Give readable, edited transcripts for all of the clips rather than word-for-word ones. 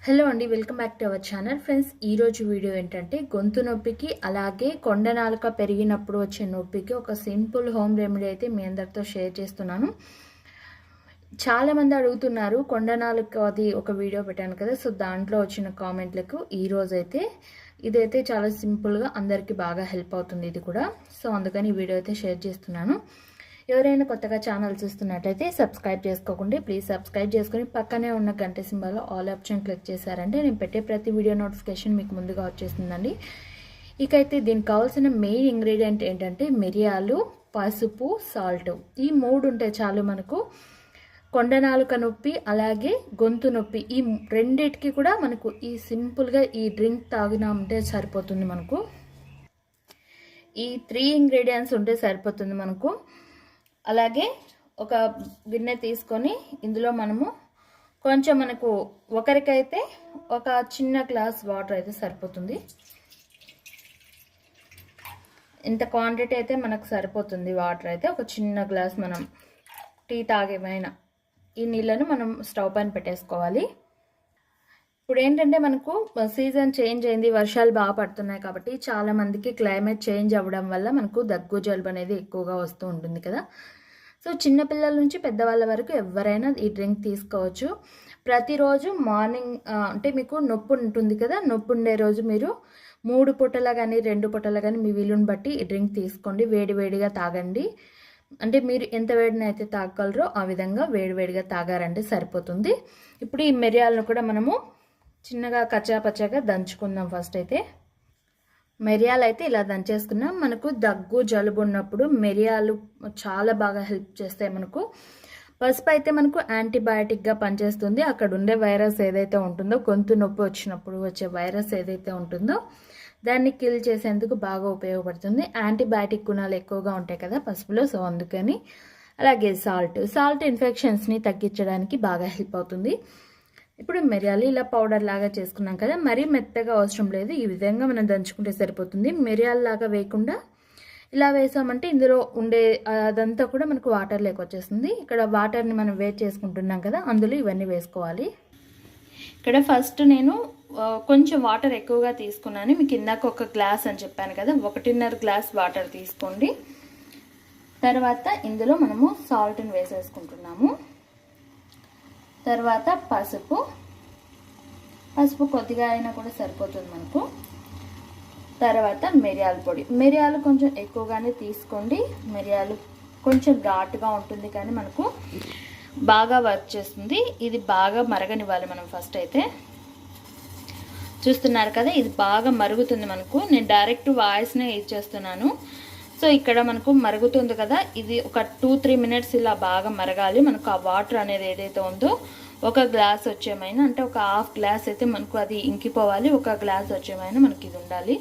Hello అండి, welcome back to our channel. Friends, ఈరోజు video ఏంటంటే గొంతు నొప్పికి అలాగే కొండ నాలుక పెరిగినప్పుడు వచ్చే నొప్పికి ఒక సింపుల్ హోమ్ రెమెడీ అయితే మీ అందరితో షేర్ చేస్తున్నాను. చాలామంది అడుగుతున్నారు, కొండ నాలుక అది ఒక వీడియో పెట్టాను కదా, సో దాంట్లో వచ్చిన కామెంట్లకు ఈరోజైతే ఇదైతే చాలా సింపుల్గా అందరికీ బాగా హెల్ప్ అవుతుంది ఇది కూడా. సో అందుకని ఈ వీడియో అయితే షేర్ చేస్తున్నాను. ఎవరైనా కొత్తగా ఛానల్ చూస్తున్నట్లయితే సబ్స్క్రైబ్ చేసుకోకండి, ప్లీజ్ సబ్స్క్రైబ్ చేసుకుని పక్కనే ఉన్న గంట సింబల్లో ఆల్ ఆప్షన్ క్లిక్ చేశారంటే నేను పెట్టే ప్రతి వీడియో నోటిఫికేషన్ మీకు ముందుగా వచ్చేస్తుందండి. ఇకైతే దీనికి కావాల్సిన మెయిన్ ఇంగ్రీడియంట్ ఏంటంటే మిరియాలు, పసుపు, సాల్ట్. ఈ మూడు ఉంటే చాలు మనకు కొండ నాలుక నొప్పి అలాగే గొంతు నొప్పి ఈ రెండిటికి కూడా మనకు ఈ సింపుల్గా ఈ డ్రింక్ తాగినామంటే సరిపోతుంది. మనకు ఈ 3 ఇంగ్రీడియంట్స్ ఉంటే సరిపోతుంది మనకు. అలాగే ఒక గిన్నె తీసుకొని ఇందులో మనము కొంచెం మనకు ఒకరికైతే ఒక చిన్న గ్లాస్ వాటర్ అయితే సరిపోతుంది. ఇంత క్వాంటిటీ అయితే మనకు సరిపోతుంది. వాటర్ అయితే ఒక చిన్న గ్లాస్ మనం టీ తాగేమైనా ఈ నీళ్ళను మనం స్టవ్ పైన పెట్టేసుకోవాలి. ఇప్పుడు ఏంటంటే మనకు సీజన్ చేంజ్ అయింది, వర్షాలు బాగా పడుతున్నాయి కాబట్టి చాలా మందికి క్లైమేట్ చేంజ్ అవ్వడం వల్ల మనకు దగ్గు జలుబు అనేది ఎక్కువగా వస్తూ ఉంటుంది కదా. సో చిన్నపిల్లల నుంచి పెద్దవాళ్ళ వరకు ఎవరైనా ఈ డ్రింక్ తీసుకోవచ్చు. ప్రతిరోజు మార్నింగ్ అంటే మీకు నొప్పి ఉంటుంది కదా, నొప్పి ఉండే రోజు మీరు 3 పూటల కానీ 2 పూటల కానీ మీ వీలుని బట్టి ఈ డ్రింక్ తీసుకోండి. వేడివేడిగా తాగండి. అంటే మీరు ఎంత వేడిని అయితే తాగగలరో ఆ విధంగా వేడివేడిగా తాగారంటే సరిపోతుంది. ఇప్పుడు ఈ మిరియాలను కూడా మనము చిన్నగా కచ్చాపచ్చాగా దంచుకుందాం. ఫస్ట్ అయితే మిరియాలు అయితే ఇలా దంచేసుకున్నాం. మనకు దగ్గు జలుబు ఉన్నప్పుడు మిరియాలు చాలా బాగా హెల్ప్ చేస్తాయి మనకు. పసుపు అయితే మనకు యాంటీబయాటిక్గా పనిచేస్తుంది. అక్కడ ఉండే వైరస్ ఏదైతే ఉంటుందో, గొంతు నొప్పి వచ్చినప్పుడు వచ్చే వైరస్ ఏదైతే ఉంటుందో దాన్ని కిల్ చేసేందుకు బాగా ఉపయోగపడుతుంది. యాంటీబయాటిక్ గుణాలు ఎక్కువగా ఉంటాయి కదా పసుపులో, సో అందుకని. అలాగే సాల్ట్ ఇన్ఫెక్షన్స్ని తగ్గించడానికి బాగా హెల్ప్ అవుతుంది. ఇప్పుడు మిరియాలు ఇలా పౌడర్ లాగా చేసుకున్నాం కదా, మరీ మెత్తగా అవసరం లేదు. ఈ విధంగా మనం దంచుకుంటే సరిపోతుంది. మిరియాల లాగా వేయకుండా ఇలా వేసామంటే ఇందులో ఉండే అదంతా కూడా మనకు వాటర్ లేక వచ్చేస్తుంది. ఇక్కడ వాటర్ని మనం వేడి చేసుకుంటున్నాం కదా, అందులో ఇవన్నీ వేసుకోవాలి. ఇక్కడ ఫస్ట్ నేను కొంచెం వాటర్ ఎక్కువగా తీసుకున్నాను. మీకు ఇందాక ఒక గ్లాస్ అని చెప్పాను కదా, 1.5 గ్లాస్ వాటర్ తీసుకోండి. తర్వాత ఇందులో మనము సాల్ట్ని వేసేసుకుంటున్నాము. తర్వాత పసుపు కొద్దిగా అయినా కూడా సరిపోతుంది మనకు. తర్వాత మిరియాల పొడి, మిరియాలు కొంచెం ఎక్కువగానే తీసుకోండి. మిరియాలు కొంచెం ఘాటుగా ఉంటుంది కానీ మనకు బాగా వర్క్ చేస్తుంది. ఇది బాగా మరగనివ్వాలి మనం. ఫస్ట్ అయితే చూస్తున్నారు కదా, ఇది బాగా మరుగుతుంది మనకు. నేను డైరెక్ట్ వాయిస్నే ఇచ్చేస్తున్నాను. సో ఇక్కడ మనకు మరుగుతుంది కదా, ఇది ఒక 2-3 మినిట్స్ ఇలా బాగా మరగాలి. మనకు ఆ వాటర్ అనేది ఏదైతే ఉందో ఒక గ్లాస్ వచ్చేమైనా, అంటే ఒక హాఫ్ గ్లాస్ అయితే మనకు అది ఇంకిపోవాలి. ఒక గ్లాస్ వచ్చేమైనా మనకి ఇది ఉండాలి.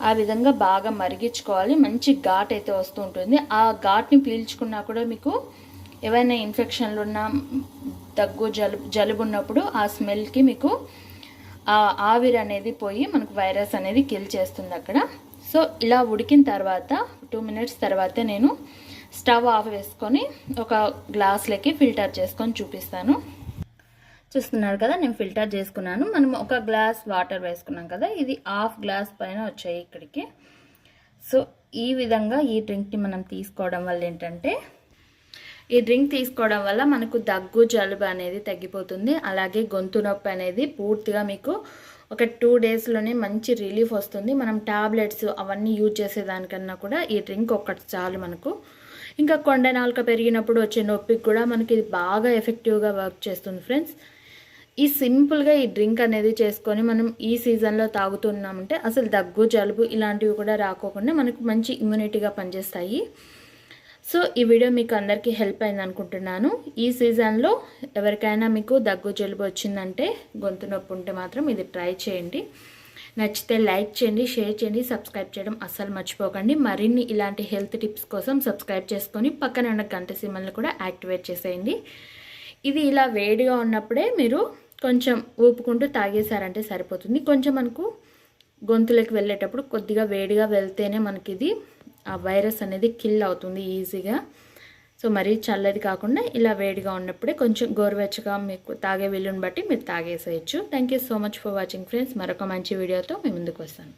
ఆ విధంగా బాగా మరిగించుకోవాలి. మంచి ఘాట్ అయితే వస్తూ ఉంటుంది. ఆ ఘాట్ని పీల్చుకున్నా కూడా మీకు ఏవైనా ఇన్ఫెక్షన్లు ఉన్నా, దగ్గు జలుబు ఉన్నప్పుడు ఆ స్మెల్కి మీకు ఆ ఆవిరి అనేది పోయి మనకు వైరస్ అనేది కిల్ చేస్తుంది అక్కడ. సో ఇలా ఉడికిన తర్వాత 2 మినిట్స్ తర్వాత నేను స్టవ్ ఆఫ్ వేసుకొని ఒక గ్లాస్లోకి ఫిల్టర్ చేసుకొని చూపిస్తాను. చూస్తున్నారు కదా, నేను ఫిల్టర్ చేసుకున్నాను. మనం ఒక గ్లాస్ వాటర్ వేసుకున్నాం కదా, ఇది హాఫ్ గ్లాస్ పైన వచ్చాయి ఇక్కడికి. సో ఈ విధంగా ఈ డ్రింక్ని మనం తీసుకోవడం వల్ల ఏంటంటే, ఈ డ్రింక్ తీసుకోవడం వల్ల మనకు దగ్గు జలుబు అనేది తగ్గిపోతుంది. అలాగే గొంతు నొప్పి అనేది పూర్తిగా మీకు ఒక 2 డేస్లోనే మంచి రిలీఫ్ వస్తుంది. మనం టాబ్లెట్స్ అవన్నీ యూజ్ చేసేదానికన్నా కూడా ఈ డ్రింక్ ఒక్కటి చాలు మనకు. ఇంకా కొండ నాలుక పెరిగినప్పుడు వచ్చే నొప్పికి కూడా మనకి ఇది బాగా ఎఫెక్టివ్గా వర్క్ చేస్తుంది ఫ్రెండ్స్. ఈ సింపుల్గా ఈ డ్రింక్ అనేది చేసుకొని మనం ఈ సీజన్లో తాగుతున్నామంటే అసలు దగ్గు జలుబు ఇలాంటివి కూడా రాకోకుండా మనకు మంచి ఇమ్యూనిటీగా పనిచేస్తాయి. సో ఈ వీడియో మీకు అందరికీ హెల్ప్ అయింది అనుకుంటున్నాను. ఈ సీజన్లో ఎవరికైనా మీకు దగ్గు జలుబు వచ్చిందంటే, గొంతు నొప్పి ఉంటే మాత్రం ఇది ట్రై చేయండి. నచ్చితే లైక్ చేయండి, షేర్ చేయండి, సబ్స్క్రైబ్ చేయడం అస్సలు మర్చిపోకండి. మరిన్ని ఇలాంటి హెల్త్ టిప్స్ కోసం సబ్స్క్రైబ్ చేసుకొని పక్కన ఉన్న గంట సింబల్ని కూడా యాక్టివేట్ చేసేయండి. ఇది ఇలా వేడిగా ఉన్నప్పుడే మీరు కొంచెం ఊపుకుంటూ తాగేశారంటే సరిపోతుంది. కొంచెం మనకు గొంతులోకి వెళ్ళేటప్పుడు కొద్దిగా వేడిగా వెళ్తేనే మనకి ఇది ఆ వైరస్ అనేది కిల్ అవుతుంది ఈజీగా. సో మరీ చల్లది కాకుండా ఇలా వేడిగా ఉన్నప్పుడే కొంచెం గోరువెచ్చగా మీకు తాగే వీలుని బట్టి మీరు తాగేసేయచ్చు. Thank you so much for watching friends. మరొక మంచి వీడియోతో మీ ముందుకు వస్తాను.